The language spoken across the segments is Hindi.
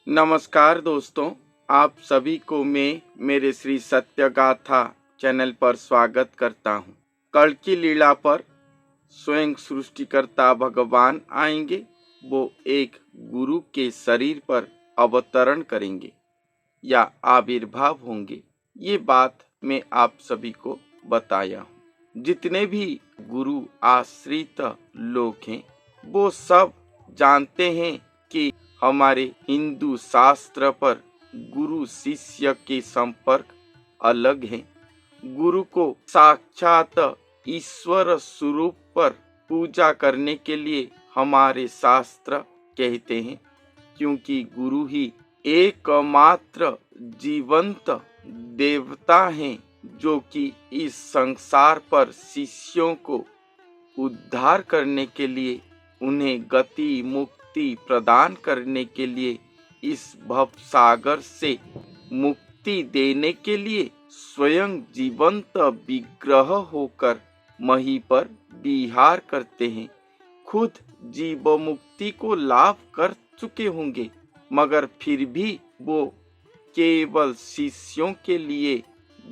नमस्कार दोस्तों, आप सभी को मैं मेरे श्री सत्य गाथा चैनल पर स्वागत करता हूँ। कल की लीला पर स्वयं सृष्टिकर्ता भगवान आएंगे। वो एक गुरु के शरीर पर अवतरण करेंगे या आविर्भाव होंगे। ये बात मैं आप सभी को बताया हूँ। जितने भी गुरु आश्रित लोग हैं वो सब जानते हैं कि हमारे हिंदू शास्त्र पर गुरु शिष्य के संपर्क अलग है। गुरु को साक्षात ईश्वर स्वरूप पर पूजा करने के लिए हमारे शास्त्र कहते हैं, क्योंकि गुरु ही एकमात्र जीवंत देवता हैं जो कि इस संसार पर शिष्यों को उद्धार करने के लिए, उन्हें गति मुक्ति प्रदान करने के लिए, इस भवसागर से मुक्ति देने के लिए स्वयं जीवंत विग्रह होकर मही पर विहार करते हैं। खुद जीव मुक्ति को लाभ कर चुके होंगे, मगर फिर भी वो केवल शिष्यों के लिए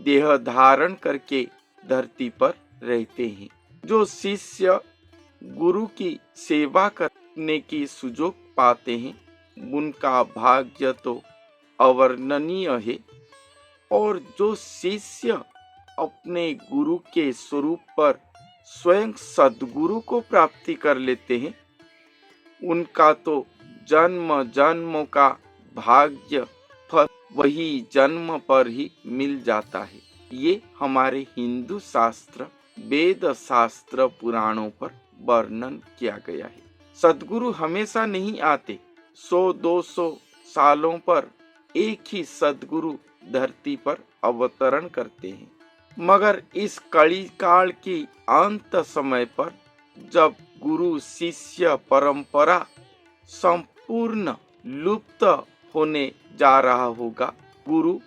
देह धारण करके धरती पर रहते हैं। जो शिष्य गुरु की सेवा करने की सुयोग पाते हैं, उनका भाग्य तो अवर्णनीय है। और जो शिष्य अपने गुरु के स्वरूप पर स्वयं सद्गुरु को प्राप्ति कर लेते हैं, उनका तो जन्म जन्मों का भाग्य फल वही जन्म पर ही मिल जाता है। ये हमारे हिंदू शास्त्र, वेद शास्त्र, पुराणों पर वर्णन किया गया है। सद्गुरु हमेशा नहीं आते। 100-200 सालों पर एक ही सद्गुरु धरती पर अवतरण करते हैं। मगर इस कली काल की अंत समय पर जब गुरु शिष्य परंपरा संपूर्ण लुप्त होने जा रहा होगा, गुरु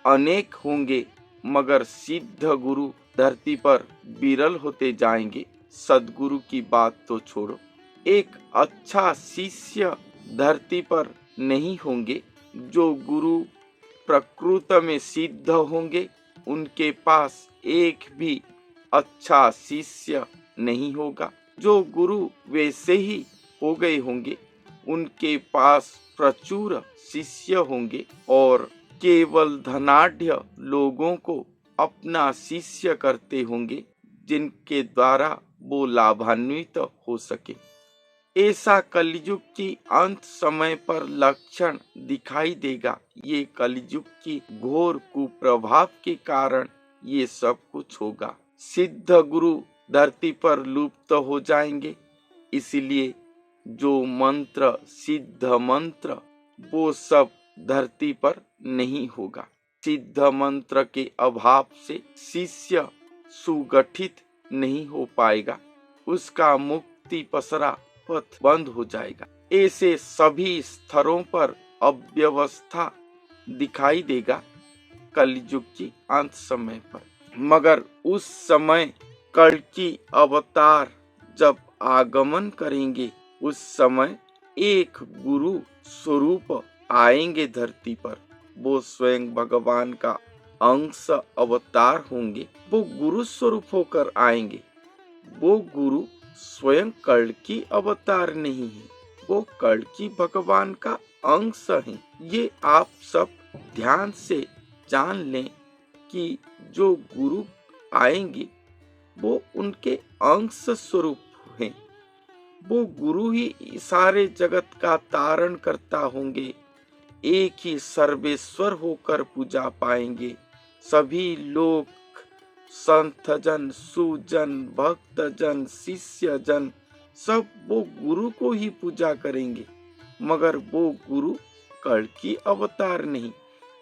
अनेक होंगे मगर सिद्ध गुरु धरती पर विरल होते जाएंगे। सद्गुरु की बात तो छोड़ो, एक अच्छा शिष्य धरती पर नहीं होंगे। जो गुरु प्रकृत में सिद्ध होंगे, उनके पास एक भी अच्छा शिष्य नहीं होगा। जो गुरु वैसे ही हो गए होंगे, उनके पास प्रचुर शिष्य होंगे और केवल धनाढ्य लोगों को अपना शिष्य करते होंगे, जिनके द्वारा वो लाभान्वित हो सके। ऐसा कलयुग की अंत समय पर लक्षण दिखाई देगा। ये कलयुग की घोर कुप्रभाव के कारण ये सब कुछ होगा। सिद्ध गुरु धरती पर लुप्त हो जाएंगे, इसलिए जो मंत्र, सिद्ध मंत्र, वो सब धरती पर नहीं होगा। सिद्ध मंत्र के अभाव से शिष्य सुगठित नहीं हो पाएगा, उसका मुक्ति पसरा पथ बंद हो जाएगा। ऐसे सभी स्तरों पर अव्यवस्था दिखाई देगा कलयुग की अंत समय पर। मगर उस समय कल्कि अवतार जब आगमन करेंगे, उस समय एक गुरु स्वरूप आएंगे धरती पर। वो स्वयं भगवान का अंश अवतार होंगे। वो गुरु स्वरूप होकर आएंगे। वो गुरु स्वयं कल्कि अवतार नहीं है, वो कल्कि भगवान का अंश है। ये आप सब ध्यान से जान लें कि जो गुरु आएंगे वो उनके अंश स्वरूप हैं। वो गुरु ही सारे जगत का तारण करता होंगे। एक ही सर्वेश्वर होकर पूजा पाएंगे। सभी लोग, संत जन, सुजन, भक्त जन, शिष्य जन, सब वो गुरु को ही पूजा करेंगे। मगर वो गुरु कल्कि अवतार नहीं।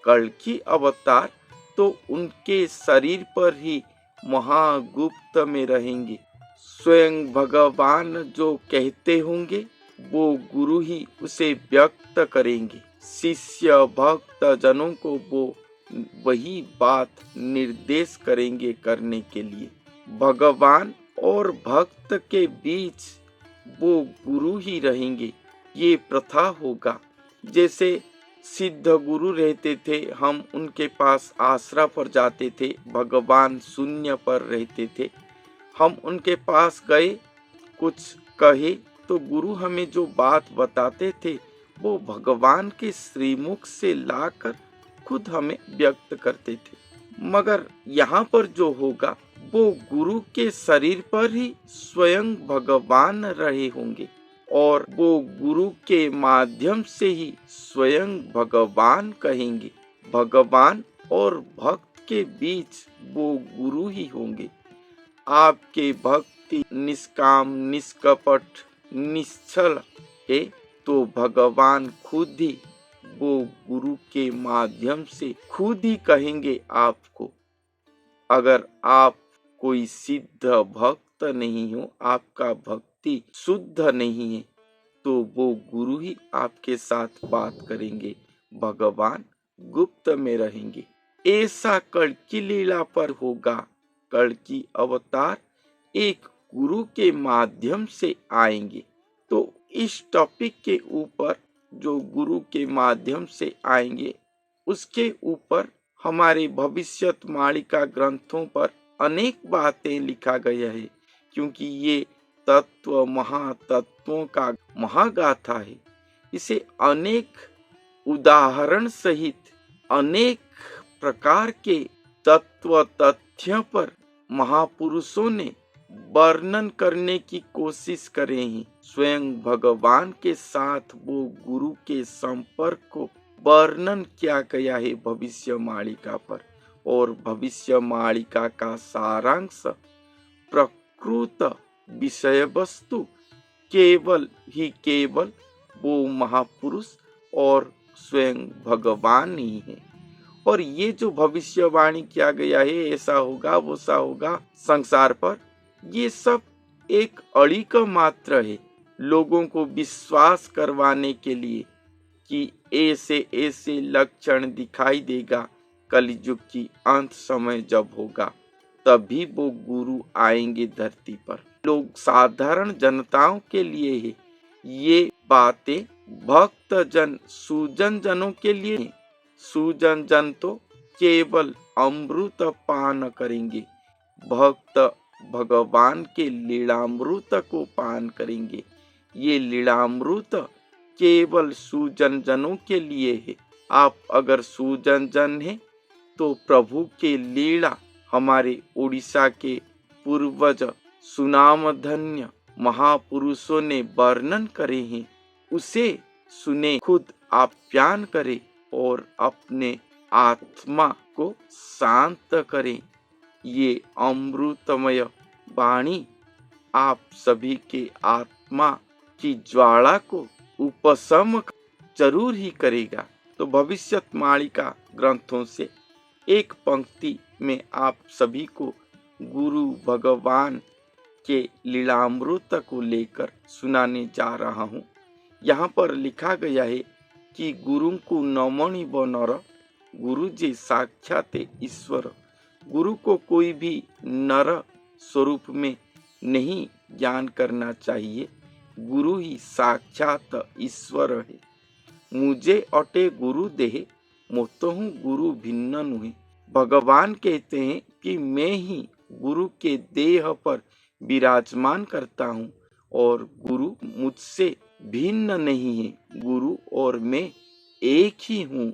कल्कि अवतार तो उनके शरीर पर ही महागुप्त में रहेंगे। स्वयं भगवान जो कहते होंगे, वो गुरु ही उसे व्यक्त करेंगे। शिष्य भक्त जनों को वो वही बात निर्देश करेंगे करने के लिए। भगवान और भक्त के बीच वो गुरु ही रहेंगे। ये प्रथा होगा। जैसे सिद्ध गुरु रहते थे, हम उनके पास आसरा पर जाते थे। भगवान शून्य पर रहते थे, हम उनके पास गए, कुछ कहे तो गुरु हमें जो बात बताते थे वो भगवान के श्रीमुख से लाकर खुद हमें व्यक्त करते थे। मगर यहाँ पर जो होगा वो गुरु के शरीर पर ही स्वयं भगवान रहे होंगे और वो गुरु के माध्यम से ही स्वयं भगवान कहेंगे। भगवान और भक्त के बीच वो गुरु ही होंगे। आपके भक्ति निष्काम, निष्कपट, निश्चल है तो भगवान खुद ही वो गुरु के माध्यम से खुद ही कहेंगे आपको। अगर आप कोई सिद्ध भक्त नहीं हो, आपका भक्ति शुद्ध नहीं है, तो वो गुरु ही आपके साथ बात करेंगे। भगवान गुप्त में रहेंगे। ऐसा कल्कि लीला पर होगा। कल्कि अवतार एक गुरु के माध्यम से आएंगे। तो इस टॉपिक के ऊपर, जो गुरु के माध्यम से आएंगे, उसके ऊपर हमारे भविष्यवाणी ग्रंथों पर अनेक बातें लिखा गया है, क्योंकि ये तत्व महातत्वों का महागाथा है। इसे अनेक उदाहरण सहित अनेक प्रकार के तत्व तथ्य पर महापुरुषों ने वर्णन करने की कोशिश करे हैं। स्वयं भगवान के साथ वो गुरु के संपर्क को वर्णन किया गया है भविष्यवाणिका पर। और भविष्यवाणिका का सारांश प्रकृत विषय वस्तु केवल ही केवल वो महापुरुष और स्वयं भगवान ही है। और ये जो भविष्यवाणी किया गया है, ऐसा होगा वैसा होगा संसार पर, ये सब एक अड़ी का मात्र है लोगों को विश्वास करवाने के लिए कि ऐसे ऐसे लक्षण दिखाई देगा। कलयुग की अंत समय जब होगा तभी वो गुरु आएंगे धरती पर। लोग साधारण जनताओं के लिए है ये बातें, भक्त जन सुजन जनों के लिए है। सुजन जन तो केवल अमृत पान करेंगे, भक्त भगवान के लीलामृत को पान करेंगे। ये लीलामृत केवल सुजन जनों के लिए है। आप अगर सुजन जन हैं तो प्रभु के लीला हमारे उड़ीसा के पूर्वज सुनामधन्य महापुरुषों ने वर्णन करे हैं, उसे सुने, खुद आप्यान करें और अपने आत्मा को शांत करें। ये अमृतमय वाणी आप सभी के आत्मा की ज्वाला को उपशम जरूर ही करेगा। तो भविष्यवाणी ग्रंथों से एक पंक्ति में आप सभी को गुरु भगवान के लीलामृत को लेकर सुनाने जा रहा हूँ। यहाँ पर लिखा गया है कि गुरु को नमणि व नर, गुरु जी साक्षात ईश्वर। गुरु को कोई भी नर स्वरूप में नहीं ज्ञान करना चाहिए, गुरु ही साक्षात ईश्वर है। मुझे अटे गुरु देह, मोतहु गुरु भिन्न नुहे। भगवान कहते हैं कि मैं ही गुरु के देह पर विराजमान करता हूँ और गुरु मुझसे भिन्न नहीं है। गुरु और मैं एक ही हूँ।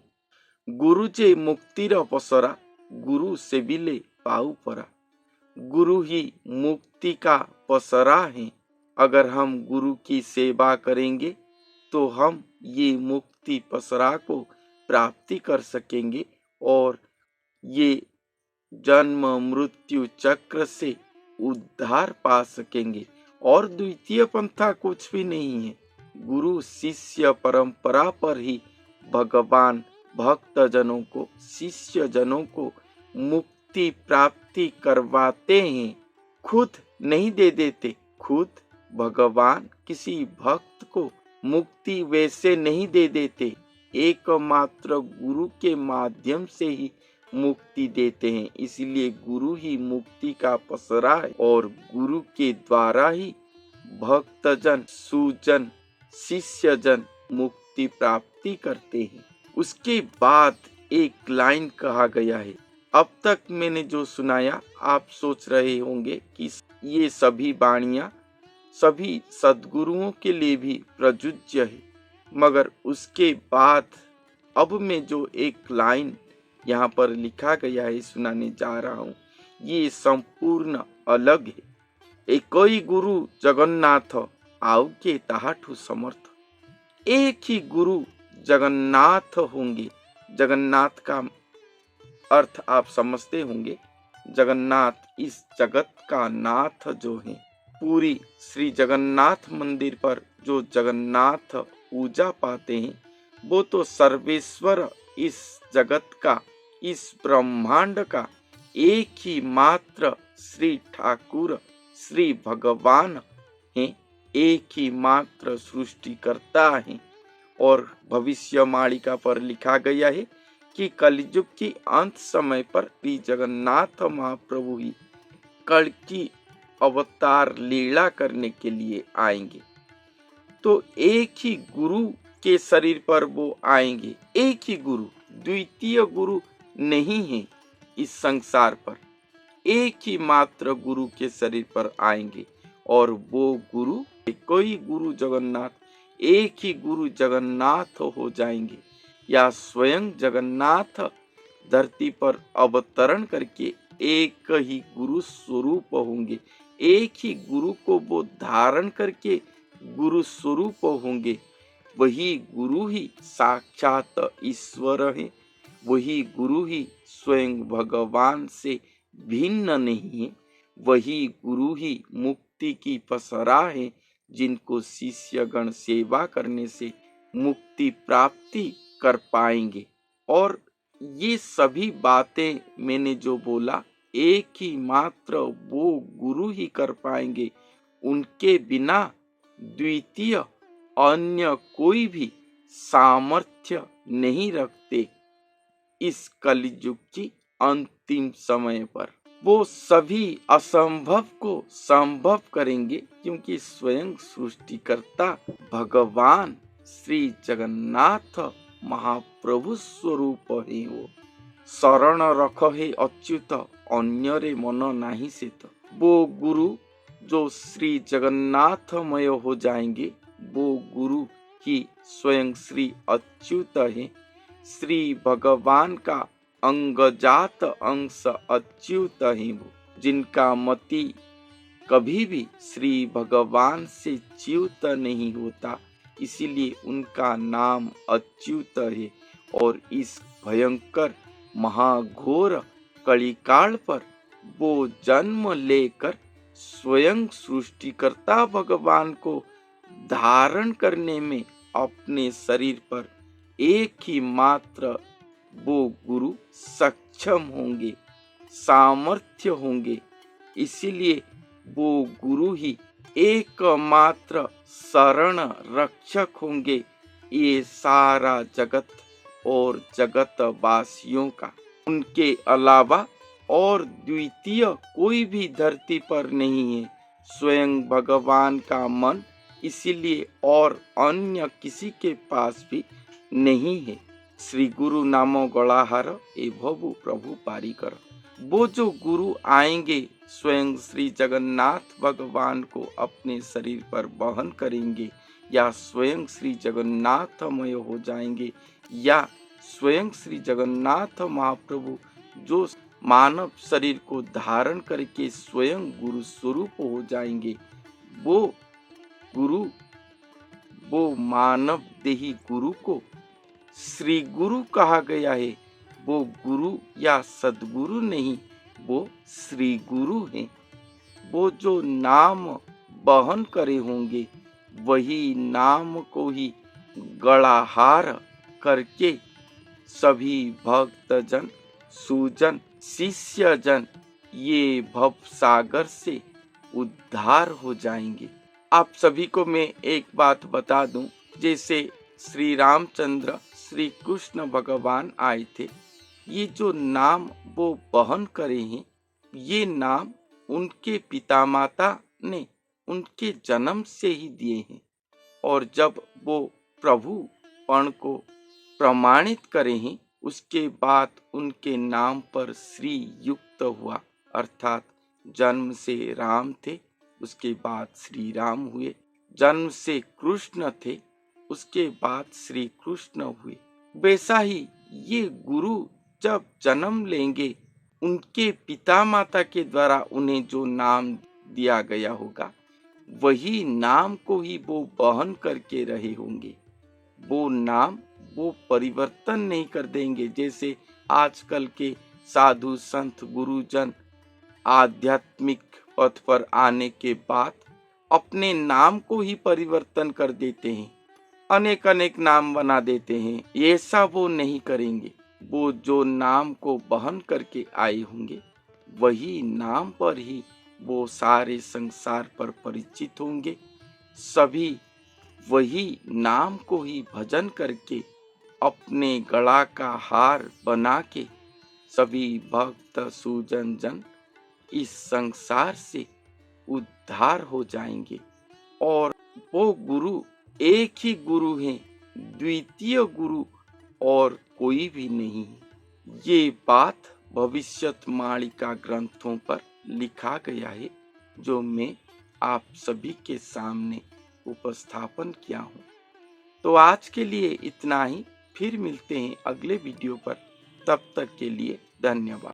गुरु जे मुक्तिर पसरा, गुरु से बिले पाऊ परा। गुरु ही मुक्ति का पसरा है। अगर हम गुरु की सेवा करेंगे तो हम ये मुक्ति पसरा को प्राप्ति कर सकेंगे और ये जन्म मृत्यु चक्र से उद्धार पा सकेंगे। और द्वितीय पंथा कुछ भी नहीं है। गुरु शिष्य परंपरा पर ही भगवान भक्त जनों को, शिष्य जनों को मुक्ति प्राप्ति करवाते हैं, खुद नहीं दे देते। खुद भगवान किसी भक्त को मुक्ति वैसे नहीं दे देते, एकमात्र गुरु के माध्यम से ही मुक्ति देते हैं। इसलिए गुरु ही मुक्ति का पसरा है और गुरु के द्वारा ही भक्तजन, सुजन, शिष्यजन मुक्ति प्राप्ति करते हैं। उसके बाद एक लाइन कहा गया है। अब तक मैंने जो सुनाया आप सोच रहे होंगे कि ये सभी वाणियां सभी सद्गुरुओं के लिए भी प्रযোज्य है, मगर उसके बाद अब मैं जो एक लाइन यहाँ पर लिखा गया है सुनाने जा रहा हूँ, ये संपूर्ण अलग है। एकई गुरु जगन्नाथ आउ के ताहाठु समर्थ। एक ही गुरु जगन्नाथ होंगे। जगन्नाथ का अर्थ आप समझते होंगे। जगन्नाथ इस जगत का नाथ जो है। पूरी श्री जगन्नाथ मंदिर पर जो जगन्नाथ पूजा पाते हैं वो तो सर्वेश्वर, इस जगत का, इस ब्रह्मांड का एक ही मात्र श्री ठाकुर श्री भगवान हैं। एक ही मात्र सृष्टिकर्ता हैं। और भविष्य मालिका पर लिखा गया है कि कलयुग की अंत समय पर श्री जगन्नाथ महाप्रभु ही कल की अवतार लीला करने के लिए आएंगे। तो एक ही गुरु के शरीर पर वो आएंगे। एक ही गुरु, द्वितीय गुरु नहीं है इस संसार पर। एक ही मात्र गुरु के शरीर पर आएंगे और वो गुरु, कोई गुरु जगन्नाथ, एक ही गुरु जगन्नाथ हो जाएंगे, या स्वयं जगन्नाथ धरती पर अवतरण करके एक ही गुरु स्वरूप होंगे। एक ही गुरु को वो धारण करके गुरु स्वरूप होंगे। वही गुरु ही साक्षात ईश्वर है। वही गुरु ही स्वयं भगवान से भिन्न नहीं है। वही गुरु ही मुक्ति की पसरा है, जिनको शिष्यगण सेवा करने से मुक्ति प्राप्ति कर पाएंगे। और ये सभी बातें मैंने जो बोला, एक ही मात्र वो गुरु ही कर पाएंगे। उनके बिना द्वितीय अन्य कोई भी सामर्थ्य नहीं रखते। इस कलयुग की अंतिम समय पर वो सभी असंभव को संभव करेंगे, क्योंकि स्वयं सृष्टिकर्ता भगवान श्री जगन्नाथ महाप्रभु स्वरूप है। वो शरण रख है अच्युत, अन्यरे मन नाही सेत। वो गुरु जो श्री जगन्नाथमय हो जाएंगे, वो गुरु ही स्वयं श्री अच्युत है। श्री भगवान का अंगजात अंश अच्युत है वो, जिनका मति कभी भी श्री भगवान से च्युत नहीं होता, इसीलिए उनका नाम अच्युत है। और इस भयंकर महाघोर कलिकाल पर वो जन्म लेकर स्वयं सृष्टिकर्ता भगवान को धारण करने में अपने शरीर पर एक ही मात्र वो गुरु सक्षम होंगे, सामर्थ्य होंगे। इसीलिए वो गुरु ही एकमात्र शरण रक्षक होंगे ये सारा जगत और जगत वासियों का। उनके अलावा और द्वितीय कोई भी धरती पर नहीं है, स्वयं भगवान का मन। इसीलिए और अन्य किसी के पास भी नहीं है। श्री गुरु नामो गलाहार ए भवु प्रभु पारिकर। वो जो गुरु आएंगे स्वयं श्री जगन्नाथ भगवान को अपने शरीर पर वहन करेंगे, या स्वयं श्री जगन्नाथमय हो जाएंगे, या स्वयं श्री जगन्नाथ महाप्रभु जो मानव शरीर को धारण करके स्वयं गुरु स्वरूप हो जाएंगे। वो गुरु, वो मानव देही गुरु को श्री गुरु कहा गया है। वो गुरु या सद्गुरु नहीं, वो श्री गुरु हैं। वो जो नाम वहन करे होंगे, वही नाम को ही गलाहार करके सभी भक्तजन, सुजन, शिष्यजन ये भव सागर से उद्धार हो जाएंगे। आप सभी को मैं एक बात बता दूं, जैसे श्री रामचंद्र श्री कृष्ण भगवान आए थे, ये जो नाम वो वहन करे हैं, ये नाम उनके पिता माता ने उनके जन्म से ही दिए हैं। और जब वो प्रभुपण को प्रमाणित करे हैं, उसके बाद उनके नाम पर श्री युक्त हुआ, अर्थात जन्म से राम थे, उसके बाद श्री राम हुए। जन्म से कृष्ण थे, उसके बाद श्री कृष्ण हुए। वैसा ही ये गुरु जब जन्म लेंगे, उनके पिता माता के द्वारा उन्हें जो नाम दिया गया होगा, वही नाम को ही वो वहन करके रहे होंगे। वो नाम वो परिवर्तन नहीं कर देंगे। जैसे आजकल के साधु संत गुरुजन आध्यात्मिक पथ पर आने के बाद अपने नाम को ही परिवर्तन कर देते हैं, अनेक अनेक नाम बना देते हैं। ऐसा वो नहीं करेंगे। वो जो नाम को वहन करके आए होंगे, वही नाम पर ही वो सारे संसार पर परिचित होंगे। सभी वही नाम को ही भजन करके अपने गला का हार बना के सभी भक्त सुजन जन इस संसार से उद्धार हो जाएंगे। और वो गुरु एक ही गुरु हैं, द्वितीय गुरु और कोई भी नहीं है। ये बात भविष्यवाणी ग्रंथों पर लिखा गया है, जो मैं आप सभी के सामने उपस्थापन किया हूँ। तो आज के लिए इतना ही। फिर मिलते हैं अगले वीडियो पर। तब तक के लिए धन्यवाद।